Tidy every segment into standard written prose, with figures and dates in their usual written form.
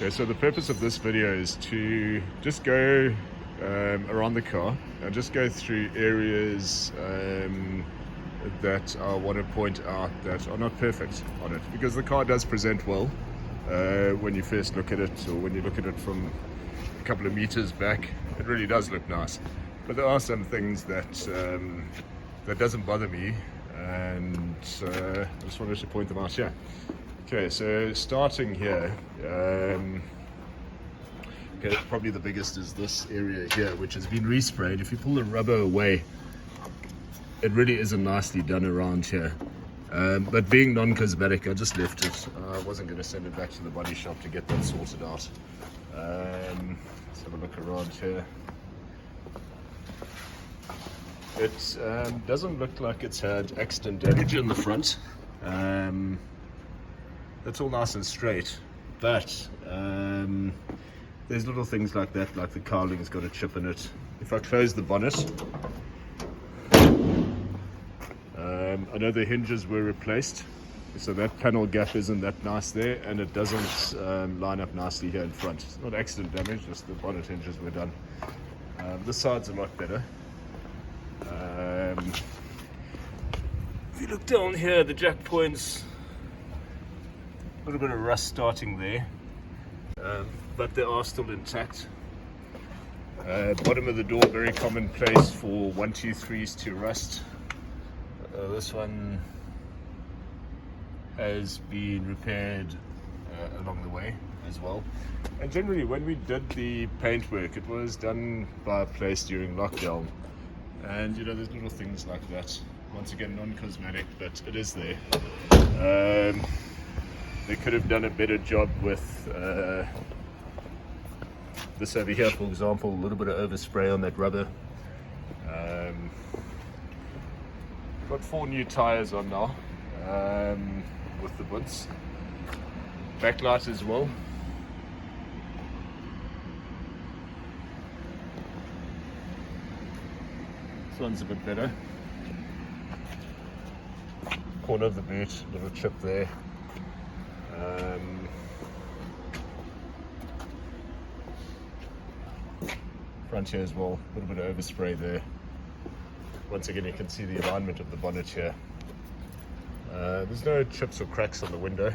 Okay, so the purpose of this video is to just go around the car and just go through areas that I want to point out that are not perfect on it, because the car does present well when you first look at it, or when you look at it from a couple of meters back. It really does look nice, but there are some things that that doesn't bother me, and I just wanted to point them out here. Okay, so starting here, okay, probably the biggest is this area here, which has been resprayed. If you pull the rubber away, it really isn't nicely done around here. But being non-cosmetic, I just left it. I wasn't going to send it back to the body shop to get that sorted out. Let's have a look around here. It doesn't look like it's had accident damage in the front. That's all nice and straight, but there's little things like that, like the cowling's got a chip in it. If I close the bonnet, I know the hinges were replaced, so that panel gap isn't that nice there, and it doesn't line up nicely here in front. It's not accident damage, just the bonnet hinges were done. The side's a lot better. If you look down here, the jack points, a little bit of rust starting there, but they are still intact. Bottom of the door, very common place for 123s to rust. This one has been repaired along the way as well. And generally, when we did the paint work, it was done by a place during lockdown. And you know, there's little things like that. Once again, non-cosmetic, but it is there. They could have done a better job with this over here, for example, a little bit of overspray on that rubber. Got 4 new tires on now with the boots. Backlight as well. This one's a bit better. Corner of the boot, little chip there. Front here as well, a little bit of overspray there. Once again, you can see the alignment of the bonnet here. There's no chips or cracks on the window.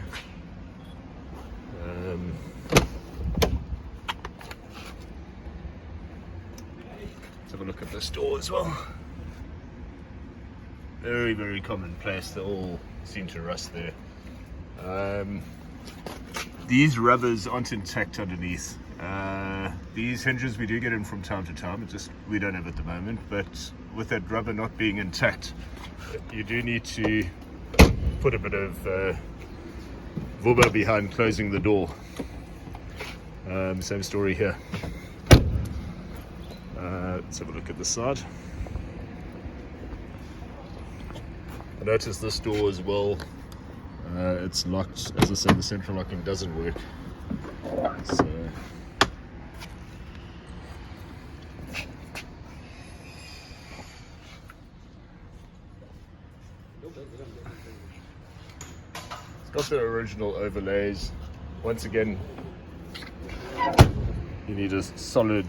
Let's have a look at this door as well. Very, very commonplace. They all seem to rust there. These rubbers aren't intact underneath. These hinges we do get in from time to time, we don't have at the moment, but with that rubber not being intact, you do need to put a bit of vubber behind closing the door. Same story here. Let's have a look at the side. I noticed this door as well. It's locked. As I said, the central locking doesn't work. So it's got the original overlays. Once again, you need a solid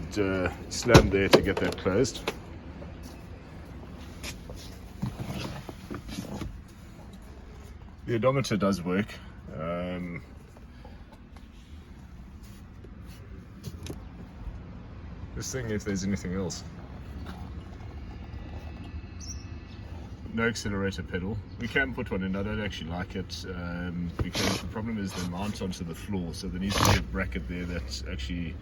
slam there to get that closed. The odometer does work. Just seeing if there's anything else. No accelerator pedal. We can put one in. I don't actually like it because the problem is they mount onto the floor, so there needs to be a bracket there that actually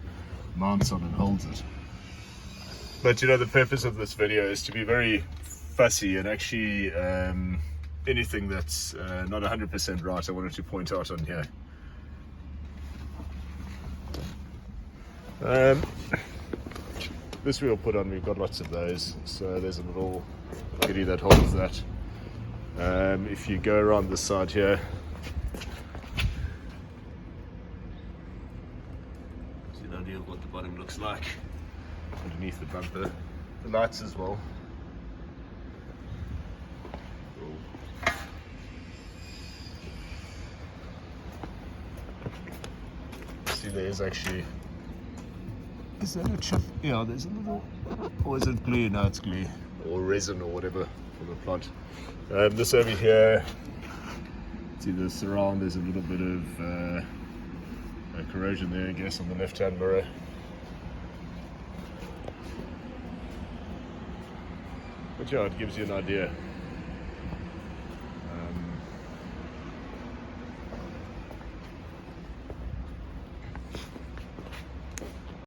mounts on and holds it. But you know, the purpose of this video is to be very fussy, and actually anything that's not 100% right, I wanted to point out on here. This wheel put on, we've got lots of those, so there's a little kitty that holds that. If you go around the side here, see an idea of what the bottom looks like underneath the bumper. The lights as well. See there is actually, is that a chip? Yeah, there's a little, or is it glue? No, it's glue, or resin or whatever for the plot. This over here, see the surround, there's a little bit of corrosion there, I guess, on the left hand mirror. But yeah, it gives you an idea.